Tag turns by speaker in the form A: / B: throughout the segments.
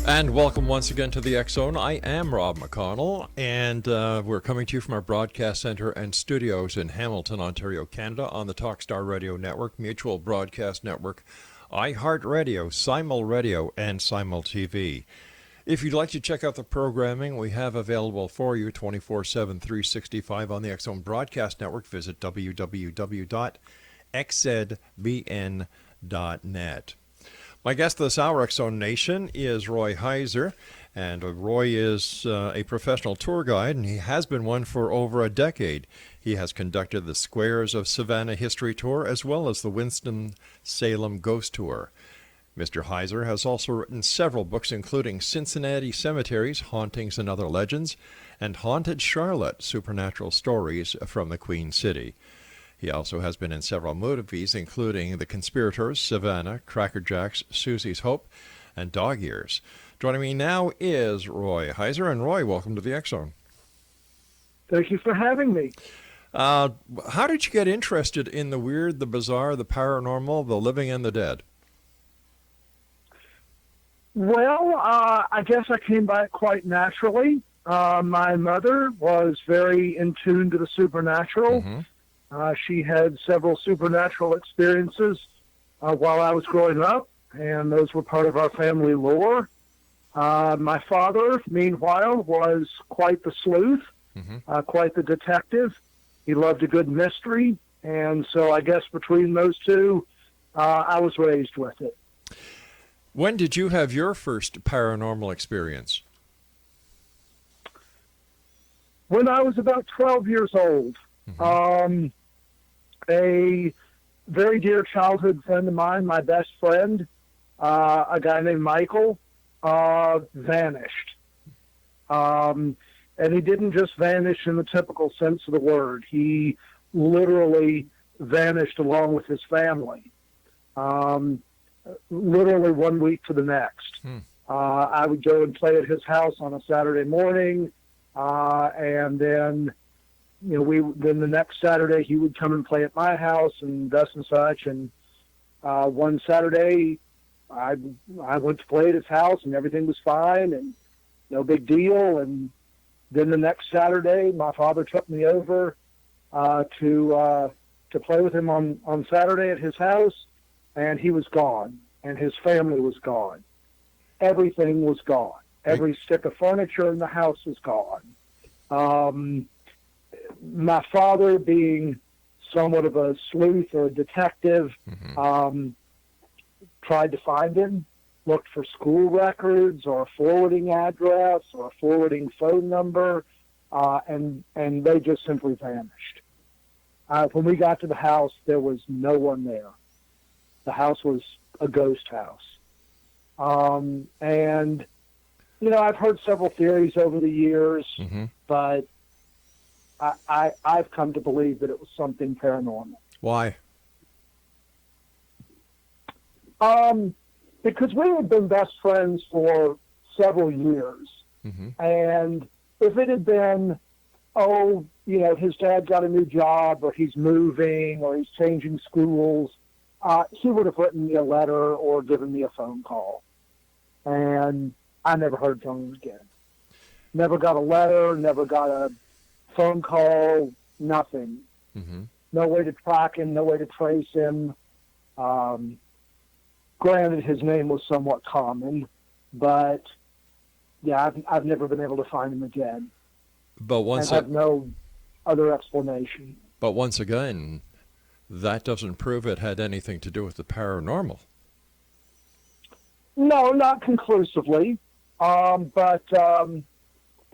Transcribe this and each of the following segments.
A: And welcome once again to the X Zone. I am Rob McConnell, and we're coming to you from our broadcast center and studios in Hamilton, Ontario, Canada, on the Talkstar Radio Network, Mutual Broadcast Network, iHeartRadio, Simul Radio, and Simul TV. If you'd like to check out the programming we have available for you 24/7, 365 on the X Zone Broadcast Network, visit www.xzbn.net. My guest this hour, X Zone Nation, is Roy Heizer, and Roy is a professional tour guide, and he has been one for over a decade. He has conducted the Squares of Savannah History Tour as well as the Winston-Salem Ghost Tour. Mr. Heizer has also written several books, including Cincinnati Cemeteries, Hauntings and Other Legends, and Haunted Charlotte, Supernatural Stories from the Queen City. He also has been in several movies, including The Conspirators, Savannah, Cracker Jacks, Susie's Hope, and Dog Ears. Joining me now is Roy Heizer. And Roy, welcome to the X Zone.
B: Thank you for having me.
A: How did you get interested in the weird, the bizarre, the paranormal, the living and the dead?
B: Well, I guess I came by it quite naturally. My mother was very in tune to the supernatural.
A: Mm-hmm.
B: She had several supernatural experiences while I was growing up, and those were part of our family lore. My father, meanwhile, was quite the sleuth, quite the detective. He loved a good mystery, and so I guess between those two, I was raised with it.
A: When did you have your first paranormal experience?
B: When I was about 12 years old.
A: Mm-hmm.
B: A very dear childhood friend of mine, my best friend, a guy named Michael, vanished. And he didn't just vanish in the typical sense of the word. He literally vanished along with his family, literally 1 week to the next. I would go and play at his house on a Saturday morning, and then then the next Saturday he would come and play at my house and thus and such. And one Saturday I went to play at his house and everything was fine and no big deal. And then the next Saturday my father took me over to play with him on Saturday at his house, and he was gone and his family was gone. Everything was gone. Every stick of furniture in the house was gone. My father, being somewhat of a sleuth or a detective, tried to find him, looked for school records or a forwarding address or a forwarding phone number, and they just simply vanished. When we got to the house, there was no one there. The house was a ghost house. And, I've heard several theories over the years, but I've come to believe that it was something paranormal.
A: Why?
B: Because we had been best friends for several years. And if it had been, his dad got a new job or he's moving or he's changing schools, he would have written me a letter or given me a phone call. And I never heard from him again. Never got a letter, never got a phone call, nothing. No way to track him, no way to trace him. Granted, his name was somewhat common, but yeah, I've never been able to find him again.
A: But
B: I have no other explanation.
A: But once again, that doesn't prove it had anything to do with the paranormal.
B: No, not conclusively. But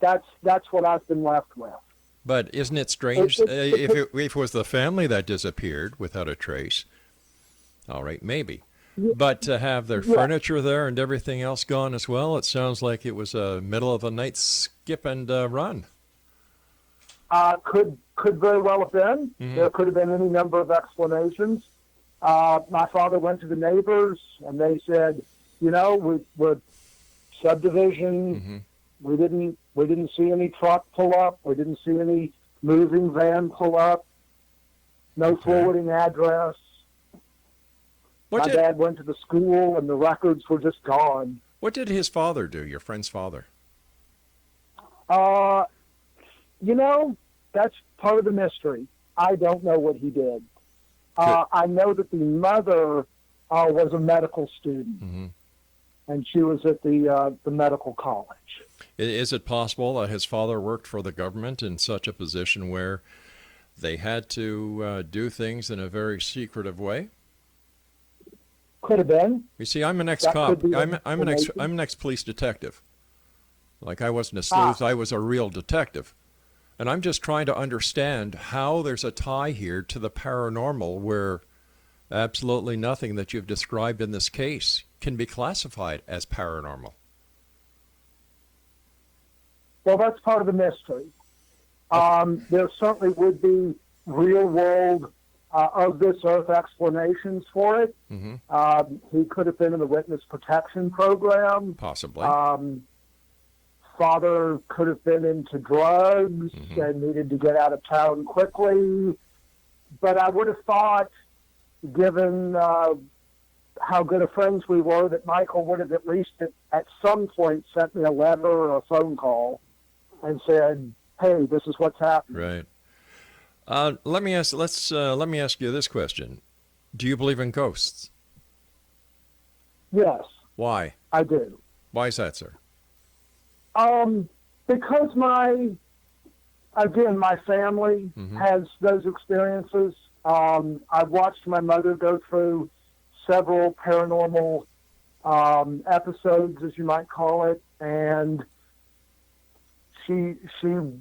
B: that's what I've been left with.
A: But isn't it strange if it was the family that disappeared without a trace? All right, maybe. But to have their furniture there and everything else gone as well, it sounds like it was a middle of the night skip and run.
B: Could very well have been. There could have been any number of explanations. My father went to the neighbors and they said, we're subdivision. We didn't see any truck pull up. We didn't see any moving van pull up. No forwarding address. My dad went to the school and the records were just gone.
A: What did his father do, your friend's father?
B: Uh, that's part of the mystery. I don't know what he did. I know that the mother was a medical student,
A: Mm-hmm.
B: and she was at the medical college.
A: Is it possible that his father worked for the government in such a position where they had to do things in a very secretive way?
B: Could have been.
A: You see, I'm an
B: That
A: ex-cop.
B: could be
A: I'm an
B: explanation.
A: ex-police detective. Like, I wasn't a sleuth, I was a real detective. And I'm just trying to understand how there's a tie here to the paranormal where absolutely nothing that you've described in this case can be classified as paranormal.
B: Well, that's part of the mystery. There certainly would be real-world of this earth explanations for it.
A: Mm-hmm.
B: He could have been in the witness protection program.
A: Possibly.
B: Father could have been into drugs
A: Mm-hmm.
B: and needed to get out of town quickly. But I would have thought, given how good of friends we were, that Michael would have at least at some point sent me a letter or a phone call and said, "Hey, this is what's happening."
A: Right. Let me ask you this question: do you believe in ghosts?
B: Yes,
A: Why?
B: I do.
A: Why is that, sir?
B: Because my family
A: Mm-hmm.
B: has those experiences. I've watched my mother go through several paranormal episodes, as you might call it, and she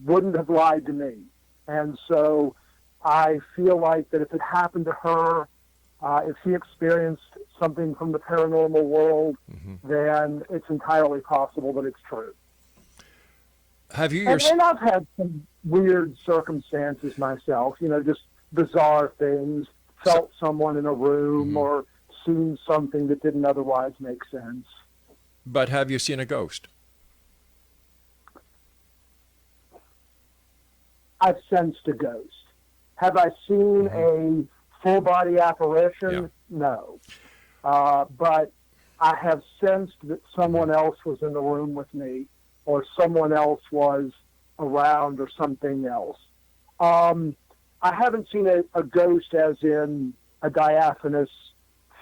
B: wouldn't have lied to me. And so I feel like that if it happened to her, if she experienced something from the paranormal world,
A: Mm-hmm.
B: then it's entirely possible that it's true.
A: Have you
B: And I've had some weird circumstances myself, just bizarre things, felt someone in a room
A: Mm-hmm.
B: or seen something that didn't otherwise make sense.
A: But have you seen a ghost?
B: I've sensed a ghost. Have I seen
A: Mm-hmm.
B: a full-body apparition?
A: Yeah.
B: No. But I have sensed that someone else was in the room with me, or someone else was around, or something else. I haven't seen a ghost as in a diaphanous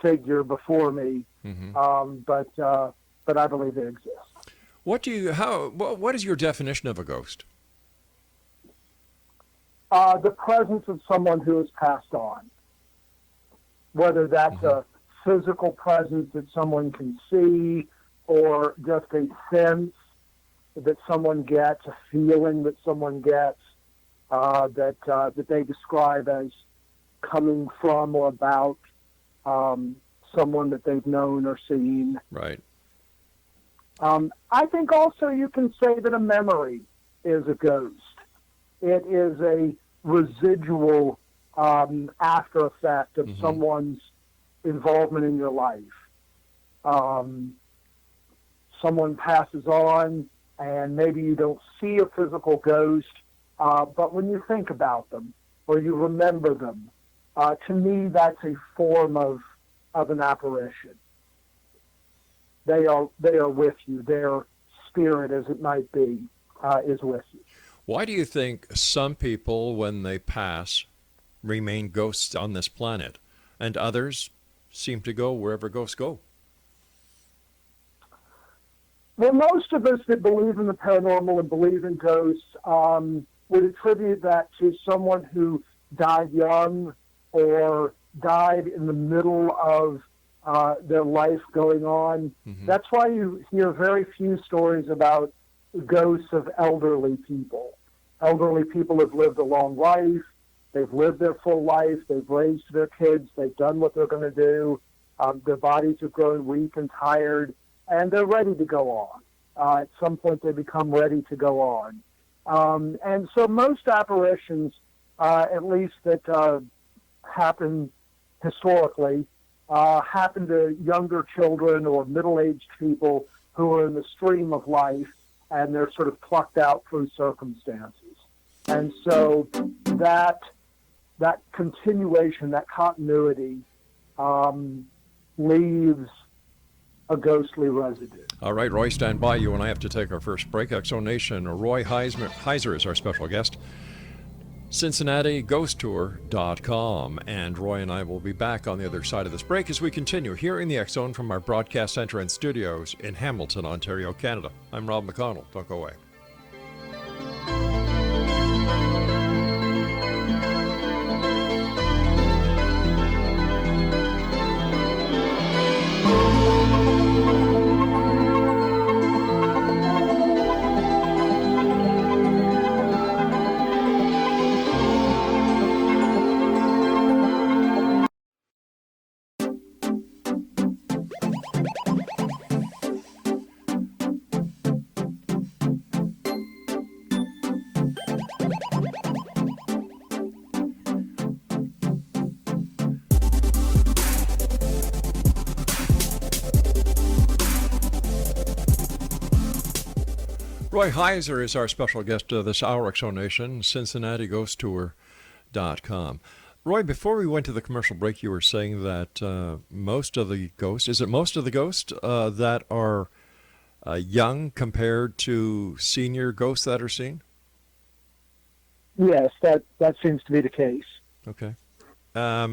B: figure before me,
A: Mm-hmm.
B: but I believe it exists.
A: What is your definition of a ghost?
B: The presence of someone who has passed on, whether that's
A: Mm-hmm.
B: a physical presence that someone can see, or just a sense that someone gets, a feeling that someone gets, that they describe as coming from or about someone that they've known or seen.
A: Right.
B: I think also you can say that a memory is a ghost. It is a residual after effect of
A: Mm-hmm.
B: someone's involvement in your life. Someone passes on, and maybe you don't see a physical ghost, but when you think about them or you remember them, to me that's a form of an apparition. They are with you. Their spirit, as it might be, is with you.
A: Why do you think some people, when they pass, remain ghosts on this planet, and others seem to go wherever ghosts go?
B: Well, most of us that believe in the paranormal and believe in ghosts would attribute that to someone who died young or died in the middle of their life going on.
A: Mm-hmm.
B: That's why you hear very few stories about ghosts of elderly people. Elderly people have lived a long life. They've lived their full life. They've raised their kids. They've done what they're going to do. Their bodies have grown weak and tired, and they're ready to go on. At some point, they become ready to go on. And so most apparitions, at least that happen historically, happen to younger children or middle-aged people who are in the stream of life, and they're sort of plucked out through circumstances. And so that continuation, that continuity, leaves a ghostly residue.
A: All right, Roy, stand by. You and I have to take our first break. Exonation, Roy Heizer is our special guest. CincinnatiGhostTour.com. And Roy and I will be back on the other side of this break as we continue here in the X Zone from our broadcast center and studios in Hamilton, Ontario, Canada. I'm Rob McConnell. Don't go away. Roy Heizer is our special guest this hour, Exonation, Cincinnati Ghost Tour.com. Roy, before we went to the commercial break, you were saying that most of the ghosts that are young compared to senior ghosts that are seen?
B: Yes, that seems to be the case.
A: Okay. Are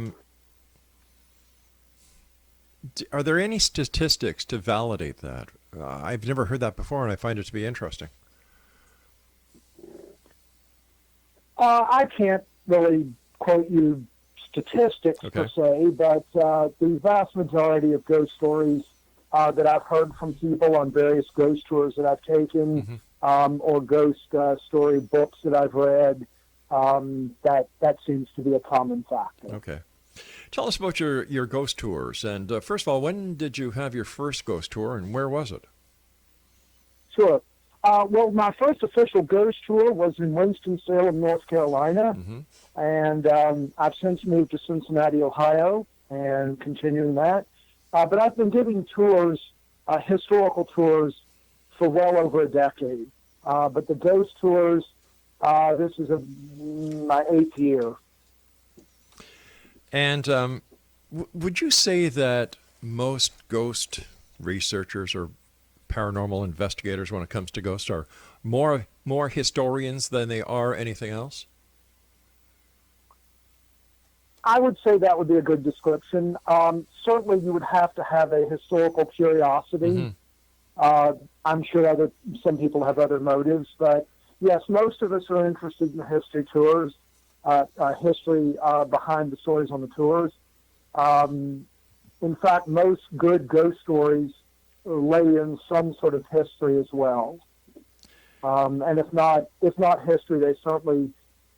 A: there any statistics to validate that? I've never heard that before, and I find it to be interesting.
B: I can't really quote you statistics per se, but the vast majority of ghost stories that I've heard from people on various ghost tours that I've taken, or ghost story books that I've read, that seems to be a common factor.
A: Okay. Tell us about your ghost tours. And first of all, when did you have your first ghost tour, and where was it?
B: Sure. Well, my first official ghost tour was in Winston-Salem, North Carolina, and I've since moved to Cincinnati, Ohio, and continuing that. But I've been giving tours, historical tours, for well over a decade. But the ghost tours, this is my 8th year.
A: And would you say that most ghost researchers or paranormal investigators, when it comes to ghosts, are more historians than they are anything else?
B: I would say that would be a good description. Certainly, you would have to have a historical curiosity. I'm sure some people have other motives, but yes, most of us are interested in the history tours, history behind the stories on the tours. In fact, most good ghost stories lay in some sort of history as well. And if not history, they certainly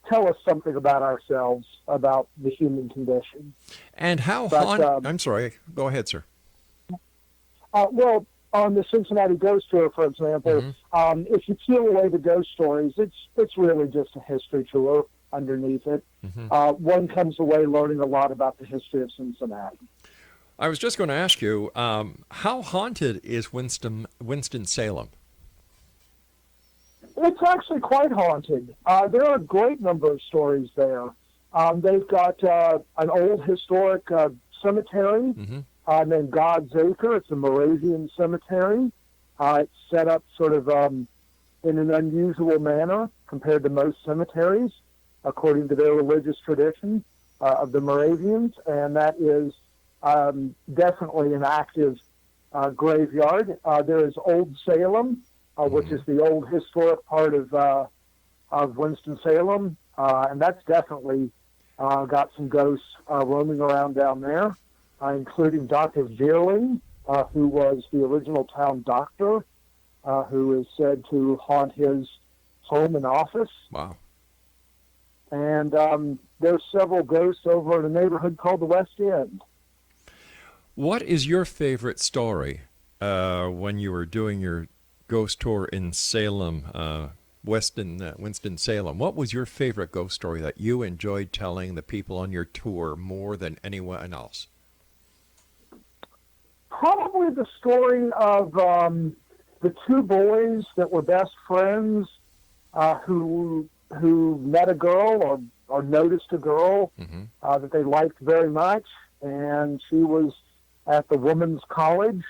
B: tell us something about ourselves, about the human condition.
A: And I'm sorry, go ahead, sir.
B: Well, on the Cincinnati Ghost Tour, for example, if you peel away the ghost stories, it's really just a history tour underneath it. One comes away learning a lot about the history of Cincinnati.
A: I was just going to ask you, how haunted is Winston-Salem?
B: It's actually quite haunted. There are a great number of stories there. They've got an old historic cemetery named God's Acre. It's a Moravian cemetery. It's set up sort of in an unusual manner compared to most cemeteries, according to their religious tradition of the Moravians, and that is definitely an active graveyard. There is Old Salem, which is the old historic part of Winston-Salem, and that's definitely got some ghosts roaming around down there, including Dr. Veerling, who was the original town doctor, who is said to haunt his home and office.
A: Wow.
B: And there's several ghosts over in a neighborhood called the West End.
A: What is your favorite story when you were doing your ghost tour in Salem, Winston-Salem? What was your favorite ghost story that you enjoyed telling the people on your tour more than anyone else?
B: Probably the story of the two boys that were best friends who met a girl or noticed a girl that they liked very much, and she was at the women's college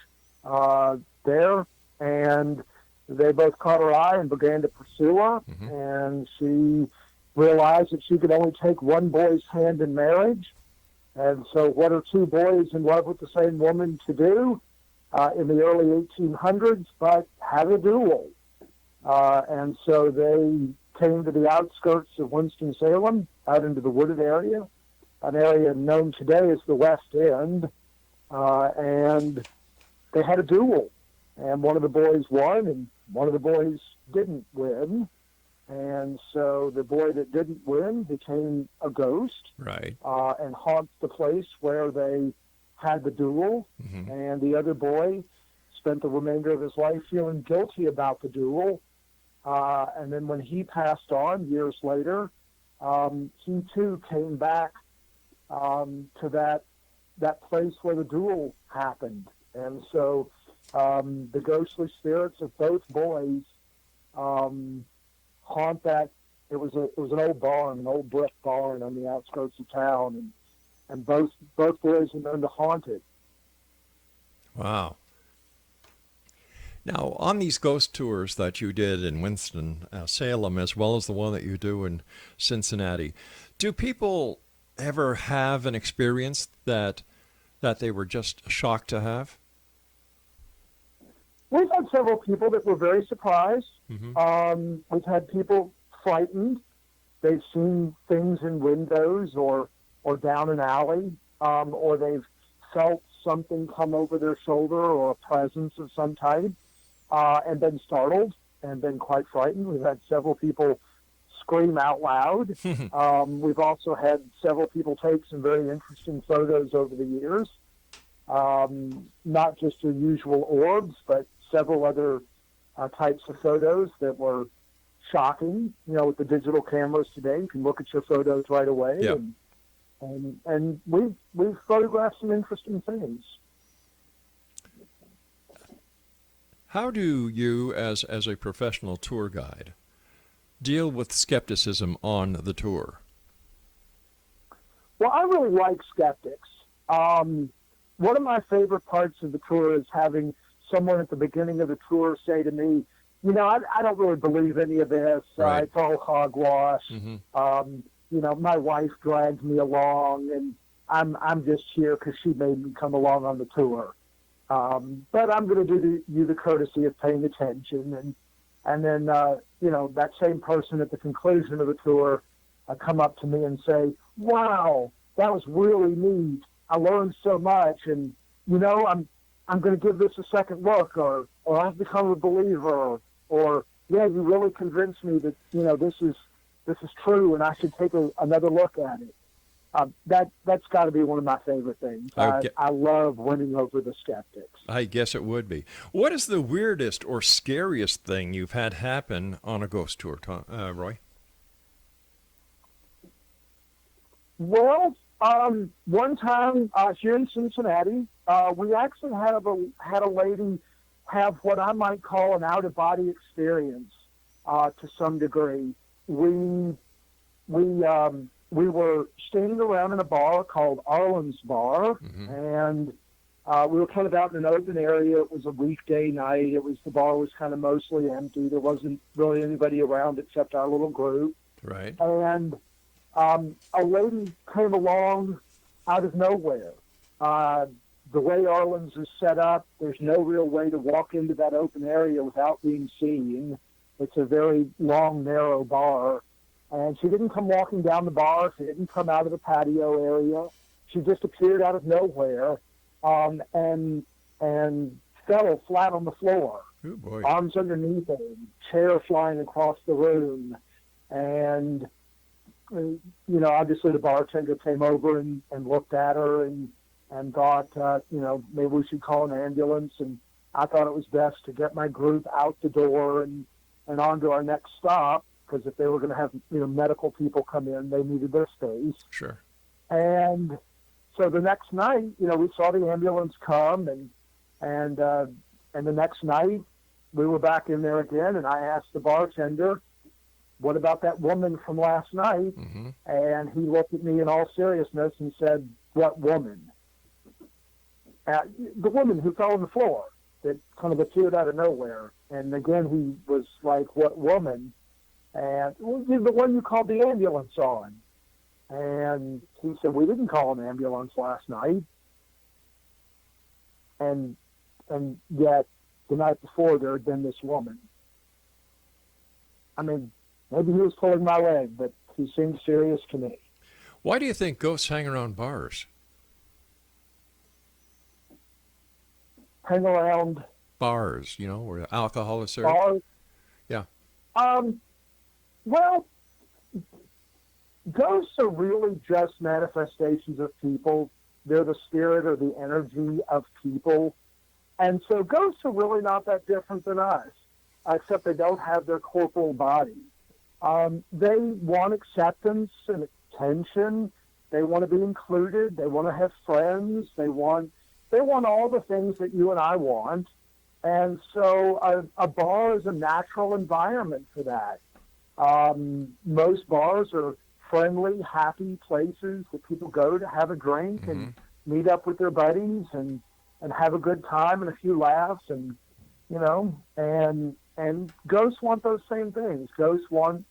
B: there, and they both caught her eye and began to pursue her,
A: Mm-hmm.
B: and she realized that she could only take one boy's hand in marriage. And so what are two boys in love with the same woman to do in the early 1800s but have a duel? And so they came to the outskirts of Winston-Salem, out into the wooded area, an area known today as the West End, and they had a duel. And one of the boys won, and one of the boys didn't win. And so the boy that didn't win became a ghost,
A: Right.
B: and haunts the place where they had the duel.
A: Mm-hmm.
B: And the other boy spent the remainder of his life feeling guilty about the duel. And then when he passed on years later, he too came back to that place where the duel happened. And so the ghostly spirits of both boys haunt that. It was an old barn, an old brick barn on the outskirts of town, and both boys are known to haunt it.
A: Wow. Now, on these ghost tours that you did in Winston-Salem, as well as the one that you do in Cincinnati, do people ever have an experience that they were just shocked to have?
B: We've had several people that were very surprised.
A: Mm-hmm.
B: We've had people frightened. They've seen things in windows or down an alley, or they've felt something come over their shoulder or a presence of some type, and been startled and been quite frightened. We've had several people scream out loud. We've also had several people take some very interesting photos over the years, not just the usual orbs, but several other types of photos that were shocking. You know, with the digital cameras today, you can look at your photos right away.
A: Yeah.
B: And we've photographed some interesting things.
A: How do you, as a professional tour guide, deal with skepticism on the tour?
B: Well, I really like skeptics. One of my favorite parts of the tour is having someone at the beginning of the tour say to me, you know, I don't really believe any of this.
A: Right.
B: It's all hogwash.
A: Mm-hmm.
B: You know, my wife dragged me along, and I'm just here because she made me come along on the tour. But I'm going to do you the courtesy of paying attention. And then, you know, that same person at the conclusion of the tour come up to me and say, wow, that was really neat. I learned so much. And, you know, I'm going to give this a second look, or I've become a believer, or yeah, you really convinced me that, you know, this is true and I should take another look at it. That's got to be one of my favorite things. I love winning over the skeptics.
A: I guess it would be. What is the weirdest or scariest thing you've had happen on a ghost tour, Roy?
B: Well, one time here in Cincinnati, we actually had a lady have what I might call an out-of-body experience to some degree. We were standing around in a bar called Arlen's Bar,
A: Mm-hmm.
B: and we were kind of out in an open area. It was a weekday night. The bar was kind of mostly empty. There wasn't really anybody around except our little group.
A: Right.
B: And a lady came along out of nowhere. The way Arlen's is set up, there's no real way to walk into that open area without being seen. It's a very long, narrow bar. And she didn't come walking down the bar. She didn't come out of the patio area. She just appeared out of nowhere and fell flat on the floor.
A: Oh, boy.
B: Arms underneath her, chair flying across the room. And, you know, obviously the bartender came over and looked at her and thought, you know, maybe we should call an ambulance. And I thought it was best to get my group out the door and on to our next stop, because if they were going to have, you know, medical people come in, they needed their space.
A: Sure.
B: And so the next night, you know, we saw the ambulance come, and the next night we were back in there again, and I asked the bartender, what about that woman from last night?
A: Mm-hmm.
B: And he looked at me in all seriousness and said, what woman? The woman who fell on the floor. that kind of appeared out of nowhere. And again, he was like, "What woman?" And well, the one you called the ambulance on. And he said, "We didn't call an ambulance last night." And yet the night before there had been this woman. I mean, maybe he was pulling my leg, but he seemed serious to me.
A: Why do you think ghosts hang around bars?
B: Hang around
A: Bars, where alcohol is served?
B: bars.
A: Yeah.
B: Well, ghosts are really just manifestations of people. They're the spirit or the energy of people. And so ghosts are really not that different than us, except they don't have their corporal body. They want acceptance and attention. They want to be included. They want to have friends. They want all the things that you and I want. And so a bar is a natural environment for that. Most bars are friendly, happy places that people go to have a drink and meet up with their buddies and have a good time and a few laughs and ghosts want those same things. Ghosts want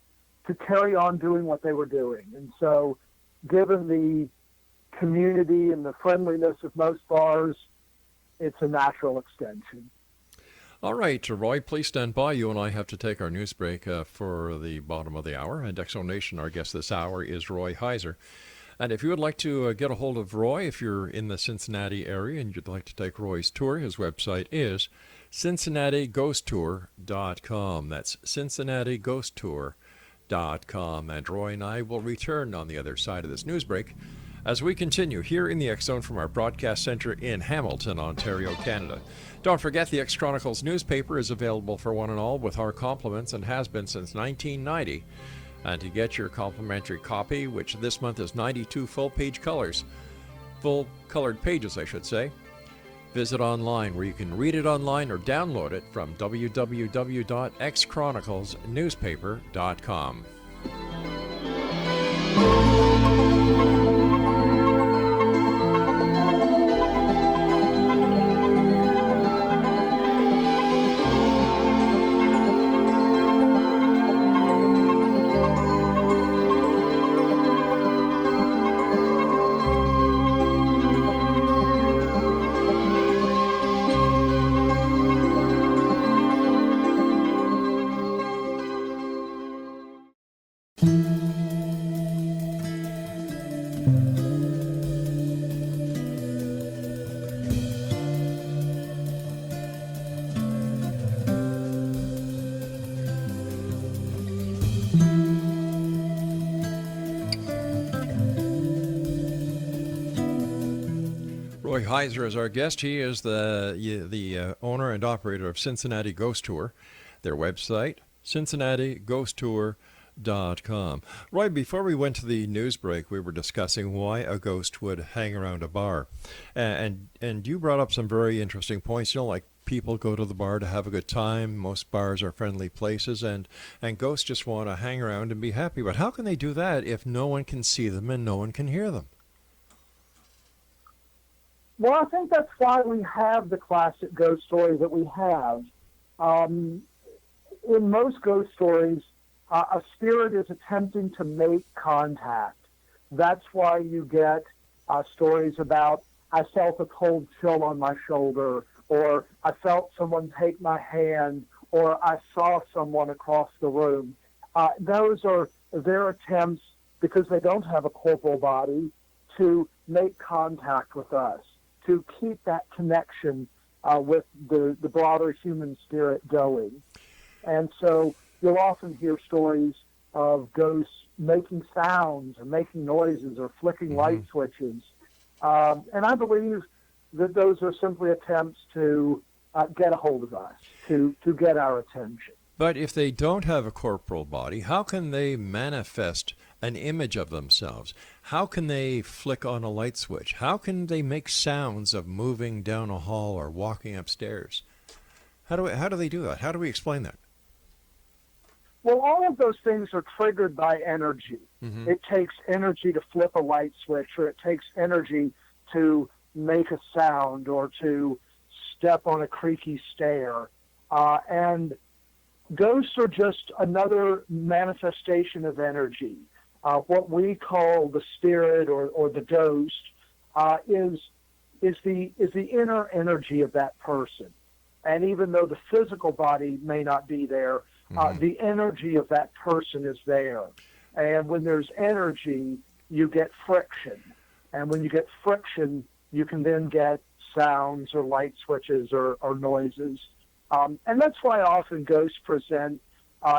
B: to carry on doing what they were doing. And so given the community and the friendliness of most bars, it's a natural extension.
A: All right, Roy, please stand by. You and I have to take our news break for the bottom of the hour. And X Zone Nation, our guest this hour is Roy Heizer. And if you would like to get a hold of Roy, if you're in the Cincinnati area and you'd like to take Roy's tour, his website is CincinnatiGhostTour.com. That's CincinnatiGhostTour.com. And Roy and I will return on the other side of this news break as we continue here in the X Zone from our broadcast center in Hamilton, Ontario, Canada. Don't forget, the X Chronicles newspaper is available for one and all with our compliments and has been since 1990. And to get your complimentary copy, which this month is 92 full-colored pages, I should say, visit online where you can read it online or download it from www.xchroniclesnewspaper.com. Roy Heizer is our guest. He is the owner and operator of Cincinnati Ghost Tour. Their website, CincinnatiGhostTour.com. Roy, before we went to the news break, we were discussing why a ghost would hang around a bar. And you brought up some very interesting points, like people go to the bar to have a good time. Most bars are friendly places, and ghosts just want to hang around and be happy. But how can they do that if no one can see them and no one can hear them?
B: Well, I think that's why we have the classic ghost story that we have. In most ghost stories, a spirit is attempting to make contact. That's why you get stories about, I felt a cold chill on my shoulder, or I felt someone take my hand, or I saw someone across the room. Those are their attempts, because they don't have a corporal body, to make contact with us, to keep that connection with the broader human spirit going. And so you'll often hear stories of ghosts making sounds or making noises or flicking light switches. And I believe that those are simply attempts to get a hold of us, to get our attention.
A: But if they don't have a corporal body, how can they manifest an image of themselves? How can they flick on a light switch? How can they make sounds of moving down a hall or walking upstairs? How do they do that? How do we explain that?
B: Well, all of those things are triggered by energy. It takes energy to flip a light switch, or it takes energy to make a sound, or to step on a creaky stair. And ghosts are just another manifestation of energy. What we call the spirit or the ghost is the inner energy of that person. And even though the physical body may not be there, the energy of that person is there. And when there's energy, you get friction. And when you get friction, you can then get sounds or light switches or noises. And that's why often ghosts present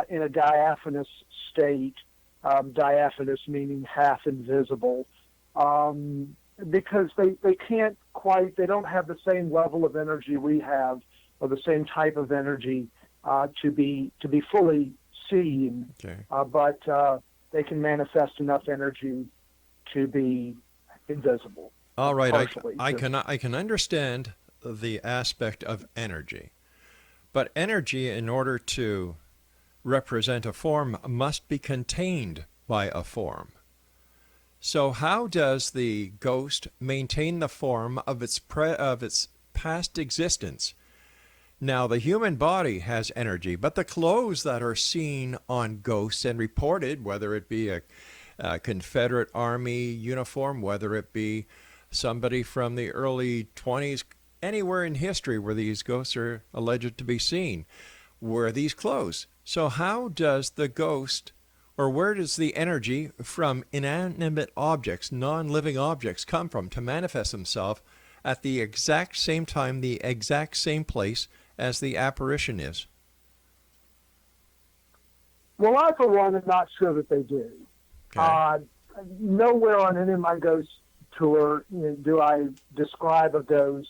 B: in a diaphanous state, diaphanous meaning half invisible, because they can't quite, they don't have the same level of energy we have, or the same type of energy to be fully seen.
A: Okay.
B: But they can manifest enough energy to be invisible.
A: All right,
B: Partially.
A: I can understand the aspect of energy, but energy, in order to represent a form, must be contained by a form. So how does the ghost maintain the form of its past existence? Now, the human body has energy, but the clothes that are seen on ghosts and reported, whether it be a Confederate Army uniform, whether it be somebody from the early 20s, anywhere in history where these ghosts are alleged to be seen, wear these clothes. So how does the ghost, or where does the energy from inanimate objects, non-living objects, come from to manifest themselves at the exact same time, the exact same place as the apparition is?
B: Well, I, for one, am not sure that they do.
A: Okay.
B: Nowhere on any of my ghost tour do I describe a ghost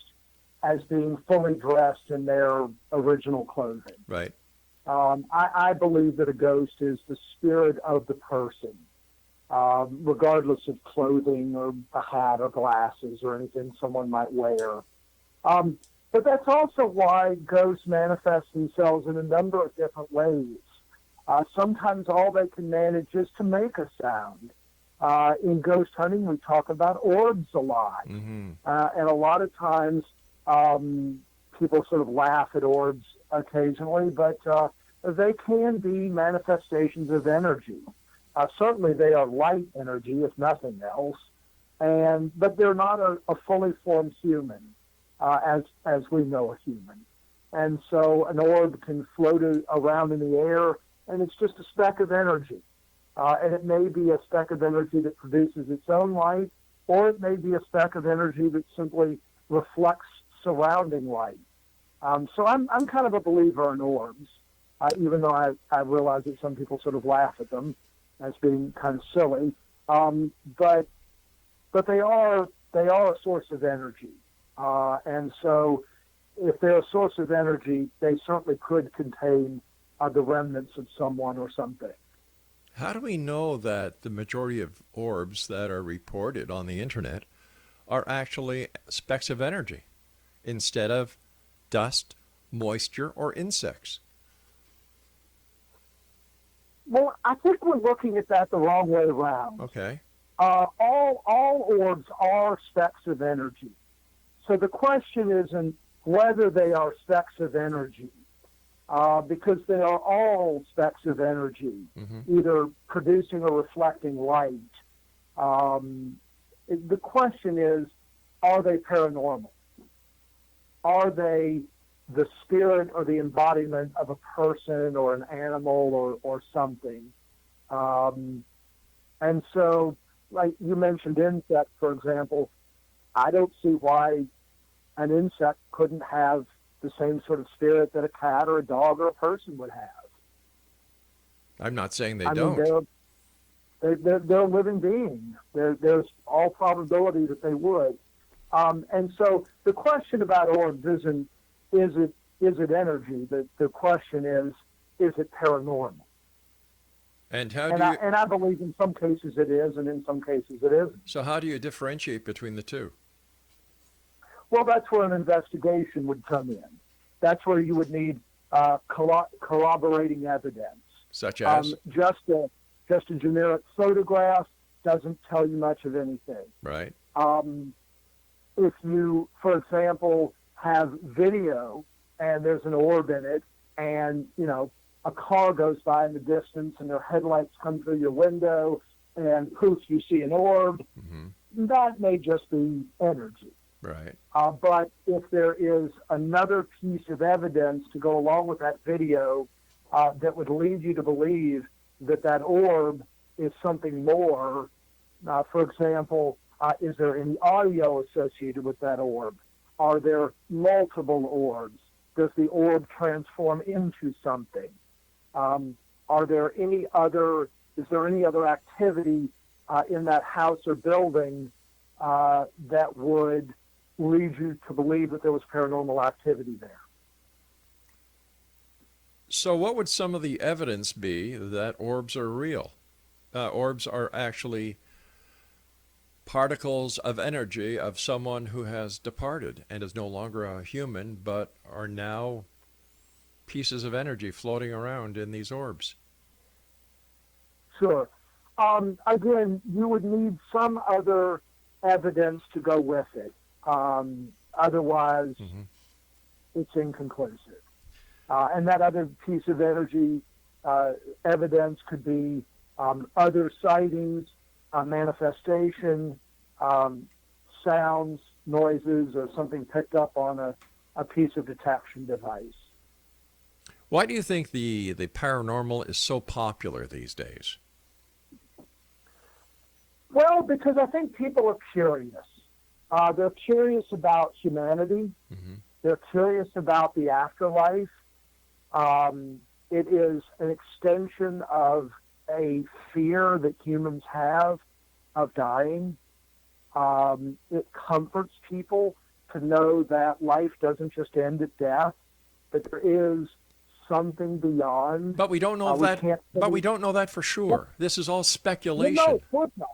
B: as being fully dressed in their original clothing.
A: Right.
B: I believe that a ghost is the spirit of the person, regardless of clothing or a hat or glasses or anything someone might wear. But that's also why ghosts manifest themselves in a number of different ways. Sometimes all they can manage is to make a sound. In ghost hunting, we talk about orbs a lot.
A: Mm-hmm.
B: And a lot of times people sort of laugh at orbs occasionally, but they can be manifestations of energy. Certainly they are light energy, if nothing else, but they're not a fully formed human, as we know a human. And so an orb can float around in the air, and it's just a speck of energy. And it may be a speck of energy that produces its own light, or it may be a speck of energy that simply reflects surrounding light. So I'm kind of a believer in orbs, even though I realize that some people sort of laugh at them as being kind of silly. But they are a source of energy. And so if they're a source of energy, they certainly could contain the remnants of someone or something.
A: How do we know that the majority of orbs that are reported on the internet are actually specks of energy instead of dust, moisture, or insects?
B: Well, I think we're looking at that the wrong way around.
A: Okay.
B: All orbs are specks of energy. So the question isn't whether they are specks of energy, because they are all specks of energy, either producing or reflecting light. The question is, are they paranormal? Are they the spirit or the embodiment of a person or an animal or something? And so, like you mentioned insects, for example, I don't see why an insect couldn't have the same sort of spirit that a cat or a dog or a person would have.
A: I'm not saying they
B: I
A: don't.
B: mean, they're a living being. There's all probability that they would. And so the question about orbs isn't, is it energy? The question is it paranormal?
A: And how
B: And I believe in some cases it is, and in some cases it isn't.
A: So how do you differentiate between the two?
B: Well, that's where an investigation would come in. That's where you would need corroborating evidence.
A: Such as?
B: Just a generic photograph doesn't tell you much of anything.
A: Right.
B: If you, for example, have video and there's an orb in it, and, you know, a car goes by in the distance and their headlights come through your window and poof, you see an orb, that may just be energy.
A: Right.
B: But if there is another piece of evidence to go along with that video that would lead you to believe that that orb is something more, for example, is there any audio associated with that orb? Are there multiple orbs? Does the orb transform into something? Is there any other activity in that house or building that would lead you to believe that there was paranormal activity there?
A: So what would some of the evidence be that orbs are real? Orbs are actually particles of energy of someone who has departed and is no longer a human, but are now pieces of energy floating around in these orbs.
B: Sure. Again, you would need some other evidence to go with it. Otherwise, it's inconclusive. And that other piece of energy evidence could be other sightings, manifestation, sounds, noises, or something picked up on a piece of detection device.
A: Why do you think the paranormal is so popular these days?
B: Well, because I think people are curious. They're curious about humanity. They're curious about the afterlife. It is an extension of a fear that humans have of dying. It comforts people to know that life doesn't just end at death, but there is something beyond.
A: But we don't know that. But we don't know that for sure. This is all speculation.
B: No, of course not.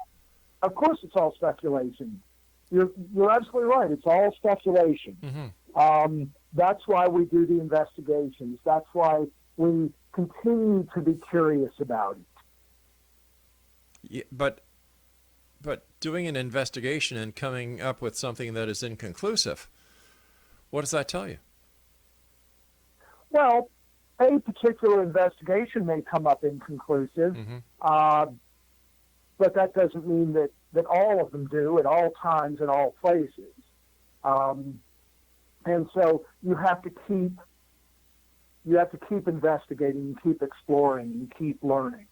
B: Of course, it's all speculation. You're absolutely right. It's all speculation. That's why we do the investigations. That's why we continue to be curious about it.
A: Yeah, but doing an investigation and coming up with something that is inconclusive, what does that tell you?
B: Well, a particular investigation may come up inconclusive, but that doesn't mean that all of them do at all times in all places. And so you have to keep investigating, and keep exploring, and keep learning.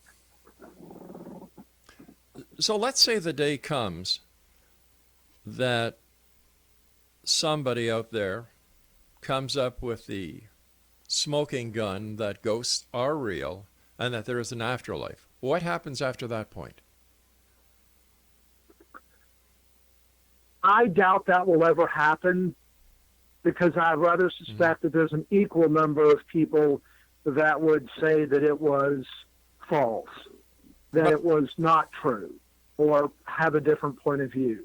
A: So let's say the day comes that somebody out there comes up with the smoking gun that ghosts are real and that there is an afterlife. What happens after that point?
B: I doubt that will ever happen, because I rather suspect that there's an equal number of people that would say that it was false, that it was not true, or have a different point of view.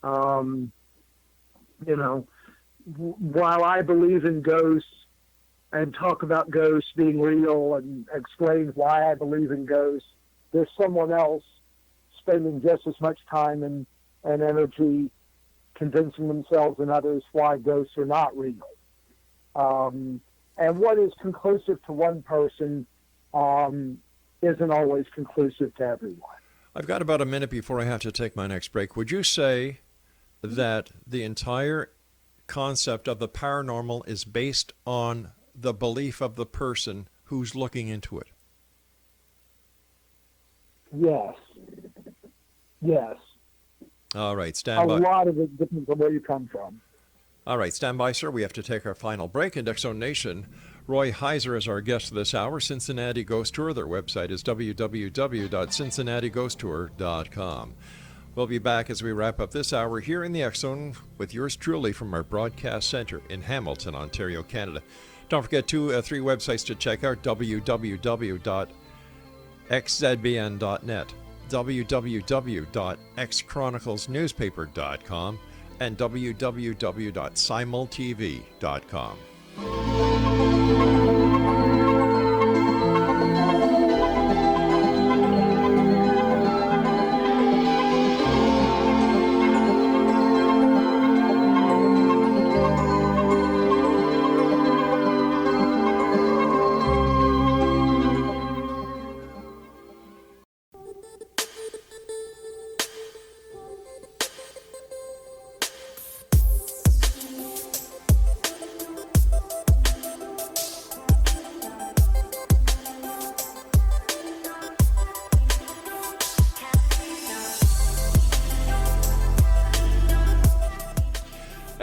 B: You know, while I believe in ghosts and talk about ghosts being real and explain why I believe in ghosts, there's someone else spending just as much time and energy convincing themselves and others why ghosts are not real. And what is conclusive to one person isn't always conclusive to everyone.
A: I've got about a minute before I have to take my next break. Would you say that the entire concept of the paranormal is based on the belief of the person who's looking into it?
B: Yes. Yes.
A: All right, stand by.
B: A lot of it depends on where you come from.
A: All right, stand by, sir. We have to take our final break. In X Zone Nation, Roy Heizer is our guest this hour. Cincinnati Ghost Tour. Their website is www.cincinnatighosttour.com. We'll be back as we wrap up this hour here in the X Zone with yours truly from our broadcast center in Hamilton, Ontario, Canada. Don't forget three websites to check out: www.xzbn.net, www.xchroniclesnewspaper.com, and www.simultv.com.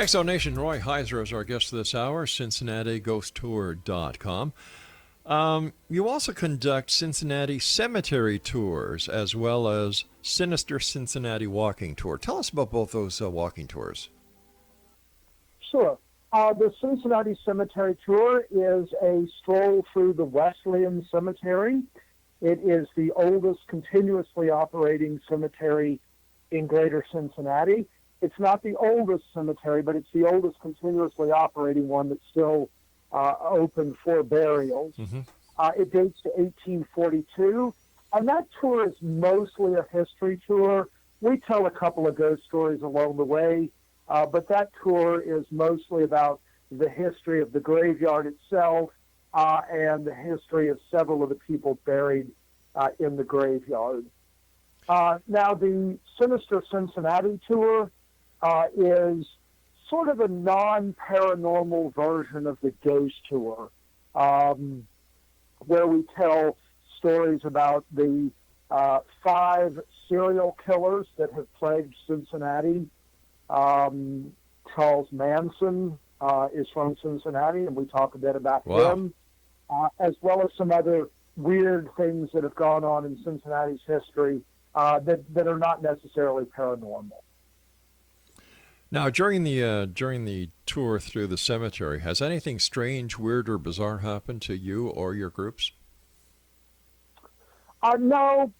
A: Exo Nation, Roy Heizer is our guest this hour, CincinnatiGhostTour.com. You also conduct Cincinnati cemetery tours as well as Sinister Cincinnati walking tour. Tell us about both those walking tours.
B: Sure. The Cincinnati Cemetery Tour is a stroll through the Wesleyan Cemetery. It is the oldest continuously operating cemetery in Greater Cincinnati. It's not the oldest cemetery, but it's the oldest continuously operating one that's still open for burials.
A: Mm-hmm.
B: It dates to 1842, and that tour is mostly a history tour. We tell a couple of ghost stories along the way, but that tour is mostly about the history of the graveyard itself and the history of several of the people buried in the graveyard. Now, the Sinister Cincinnati tour is sort of a non-paranormal version of the ghost tour, where we tell stories about the 5 serial killers that have plagued Cincinnati. Charles Manson is from Cincinnati, and we talk a bit about him, as well as some other weird things that have gone on in Cincinnati's history that are not necessarily paranormal.
A: Now, during the tour through the cemetery, has anything strange, weird, or bizarre happened to you or your groups?
B: No.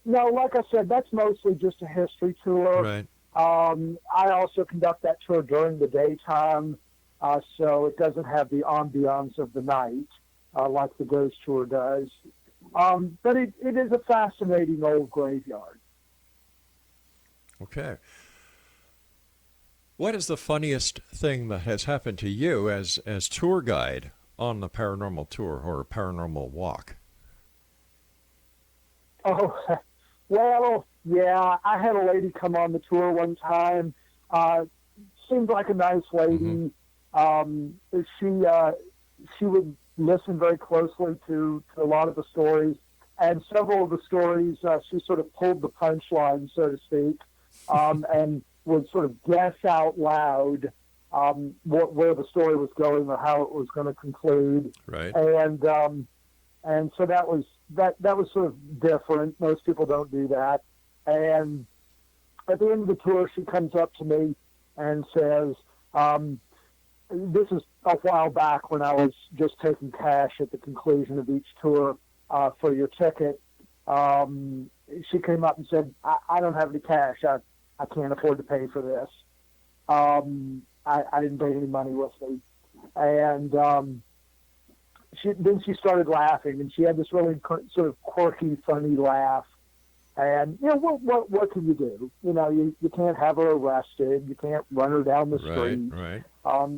B: Like I said, that's mostly just a history tour.
A: Right.
B: I also conduct that tour during the daytime, so it doesn't have the ambiance of the night like the ghost tour does. But it is a fascinating old graveyard.
A: Okay. What is the funniest thing that has happened to you as tour guide on the paranormal tour or paranormal walk?
B: Oh, well, yeah, I had a lady come on the tour one time. Seemed like a nice lady. Mm-hmm. She would listen very closely to a lot of the stories, and several of the stories she sort of pulled the punchline, so to speak, and would sort of guess out loud where the story was going or how it was going to conclude.
A: Right.
B: And so that was sort of different. Most people don't do that. And at the end of the tour, she comes up to me and says, this is a while back when I was just taking cash at the conclusion of each tour for your ticket. She came up and said, I don't have any cash. I can't afford to pay for this. I didn't bring any money with me. And then she started laughing, and she had this really sort of quirky, funny laugh. And, what can you do? You can't have her arrested. You can't run her down the street.
A: Right.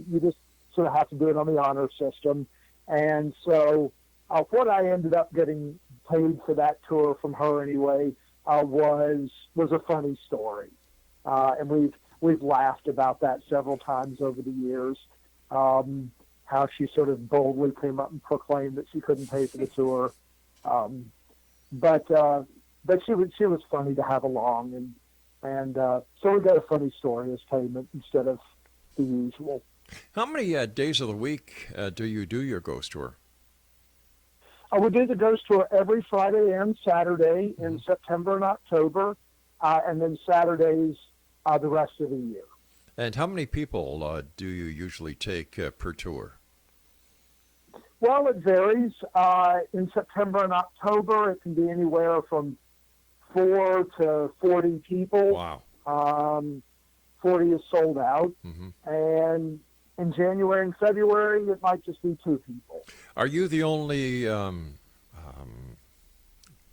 B: You just sort of have to do it on the honor system. And so what I ended up getting paid for that tour from her anyway was a funny story. And we've laughed about that several times over the years, how she sort of boldly came up and proclaimed that she couldn't pay for the tour. But she was funny to have along, and so we got a funny story as payment instead of the usual.
A: How many days of the week do you do your ghost tour?
B: We do the ghost tour every Friday and Saturday in September and October, and then Saturdays the rest of the year.
A: And how many people do you usually take per tour?
B: Well, it varies. In September and October, it can be anywhere from 4 to 40 people.
A: Wow.
B: 40 is sold out.
A: Mm-hmm.
B: And in January and February, it might just be 2 people.
A: Are you the only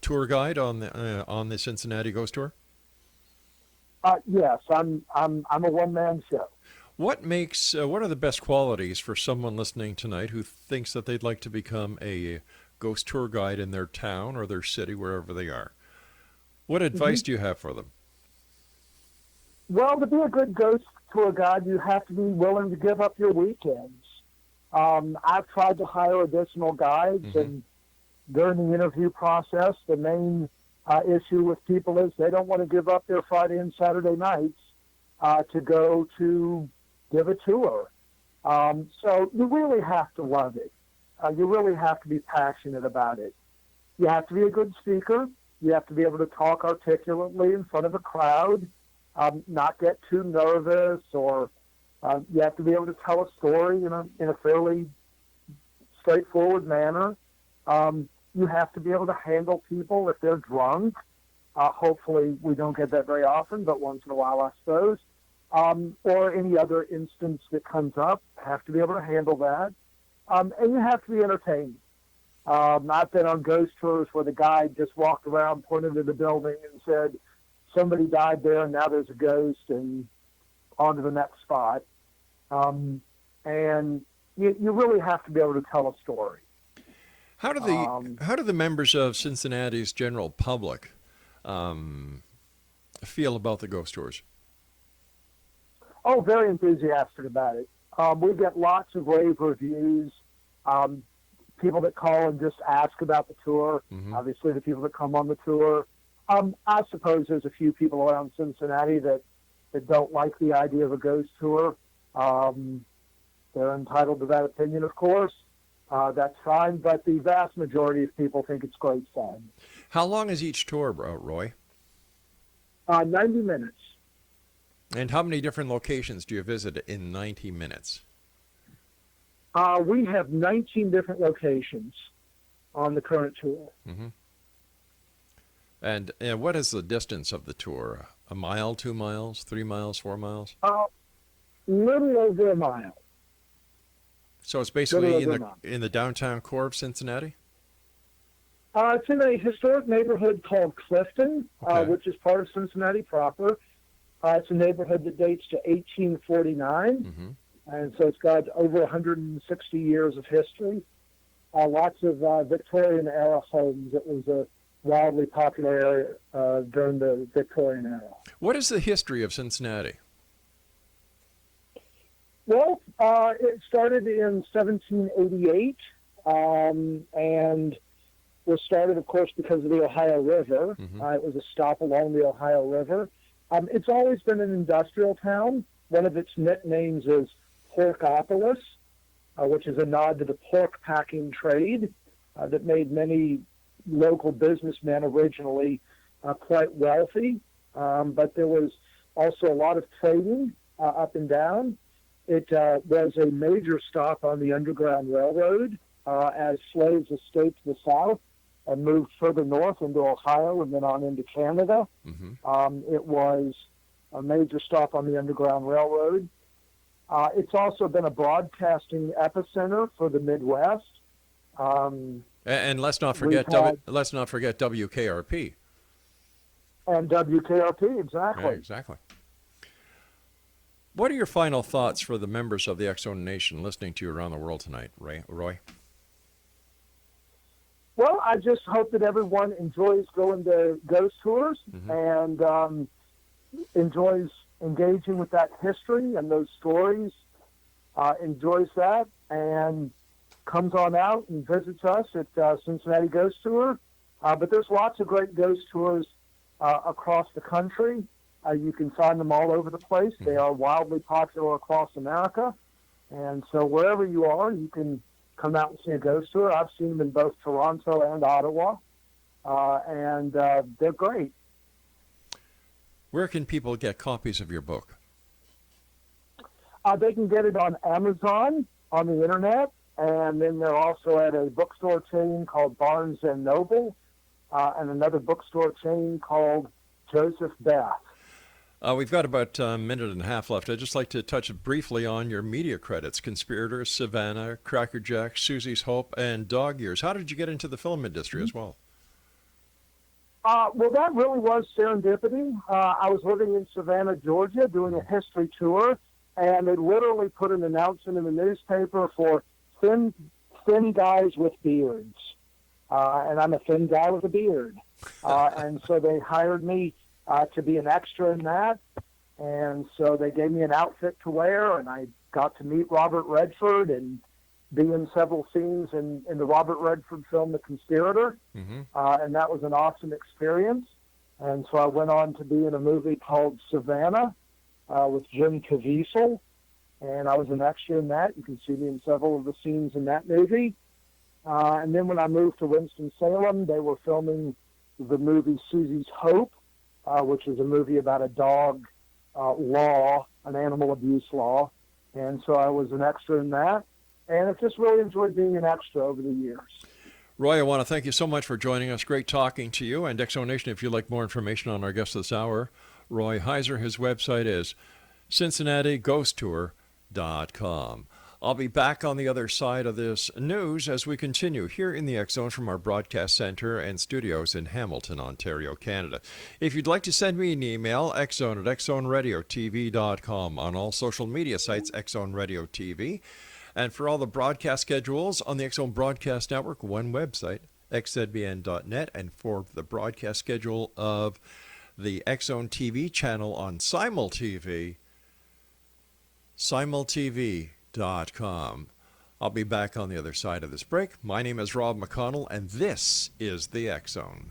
A: tour guide on the Cincinnati Ghost Tour?
B: Yes, I'm a one-man show.
A: What are the best qualities for someone listening tonight who thinks that they'd like to become a ghost tour guide in their town or their city, wherever they are? What advice do you have for them?
B: Well, to be a good ghost tour guide, you have to be willing to give up your weekends. I've tried to hire additional guides, and during the interview process, the main issue with people is they don't want to give up their Friday and Saturday nights to go to give a tour. So you really have to love it. You really have to be passionate about it. You have to be a good speaker. You have to be able to talk articulately in front of a crowd, not get too nervous, or you have to be able to tell a story in a fairly straightforward manner. You have to be able to handle people if they're drunk. Hopefully we don't get that very often, but once in a while, I suppose. Or any other instance that comes up, have to be able to handle that. And you have to be entertaining. I've been on ghost tours where the guide just walked around, pointed at the building, and said, somebody died there, and now there's a ghost, and on to the next spot. And you really have to be able to tell a story.
A: How do the members of Cincinnati's general public feel about the ghost tours?
B: Oh, very enthusiastic about it. We get lots of rave reviews. People that call and just ask about the tour.
A: Mm-hmm.
B: Obviously, the people that come on the tour. I suppose there's a few people around Cincinnati that don't like the idea of a ghost tour. They're entitled to that opinion, of course. That's fine, but the vast majority of people think it's great fun.
A: How long is each tour, Roy?
B: 90 minutes.
A: And how many different locations do you visit in 90 minutes?
B: We have 19 different locations on the current tour.
A: Mm-hmm. And what is the distance of the tour? A mile, 2 miles, 3 miles, 4 miles?
B: Little over a mile.
A: So it's basically in the downtown core of Cincinnati?
B: It's in a historic neighborhood called Clifton,
A: Okay.
B: which is part of Cincinnati proper. It's a neighborhood that dates to 1849,
A: Mm-hmm.
B: and so it's got over 160 years of history. Lots of Victorian-era homes. It was a wildly popular area during the Victorian era.
A: What is the history of Cincinnati?
B: Well, it started in 1788, and was started, of course, because of the Ohio River.
A: Mm-hmm.
B: It was a stop along the Ohio River. It's always been an industrial town. One of its nicknames is Porkopolis, which is a nod to the pork packing trade that made many local businessmen originally quite wealthy. But there was also a lot of trading up and down. It was a major stop on the Underground Railroad as slaves escaped the South and moved further north into Ohio and then on into Canada.
A: Mm-hmm.
B: It was a major stop on the Underground Railroad. It's also been a broadcasting epicenter for the Midwest.
A: And let's not forget WKRP.
B: And WKRP, exactly.
A: Yeah, exactly. What are your final thoughts for the members of the X-Zone Nation listening to you around the world tonight, Roy?
B: Well, I just hope that everyone enjoys going to ghost tours and enjoys engaging with that history and those stories, enjoys that, and comes on out and visits us at Cincinnati Ghost Tour. But there's lots of great ghost tours across the country. You can find them all over the place. They are wildly popular across America. And so wherever you are, you can come out and see a ghost tour. I've seen them in both Toronto and Ottawa, and they're great.
A: Where can people get copies of your book?
B: They can get it on Amazon, on the internet, and then they're also at a bookstore chain called Barnes & Noble, and another bookstore chain called Joseph Beth.
A: We've got about a minute and a half left. I'd just like to touch briefly on your media credits: Conspirators, Savannah, Crackerjack, Susie's Hope, and Dog Years. How did you get into the film industry as well?
B: Well, that really was serendipity. I was living in Savannah, Georgia, doing a history tour, and they literally put an announcement in the newspaper for thin guys with beards. And I'm a thin guy with a beard. And so they hired me to be an extra in that. And so they gave me an outfit to wear, and I got to meet Robert Redford and be in several scenes in the Robert Redford film, The Conspirator. And that was an awesome experience. And so I went on to be in a movie called Savannah with Jim Caviezel. and I was an extra in that. You can see me in several of the scenes in that movie. And then when I moved to Winston-Salem, they were filming the movie Susie's Hope, which is a movie about a dog law, an animal abuse law. And so I was an extra in that. And I've just really enjoyed being an extra over the years.
A: Roy, I want to thank you so much for joining us. Great talking to you. And X Zone Nation, if you'd like more information on our guest this hour, Roy Heizer, his website is CincinnatiGhostTour.com. I'll be back on the other side of this news as we continue here in the X Zone from our broadcast center and studios in Hamilton, Ontario, Canada. If you'd like to send me an email, xzone@xzoneradiotv.com. On all social media sites, X Zone Radio TV. And for all the broadcast schedules on the X Zone Broadcast Network, one website, xzbn.net. And for the broadcast schedule of the X Zone TV channel on SimulTV, simultv.com. I'll be back on the other side of this break. My name is Rob McConnell, and this is the X Zone.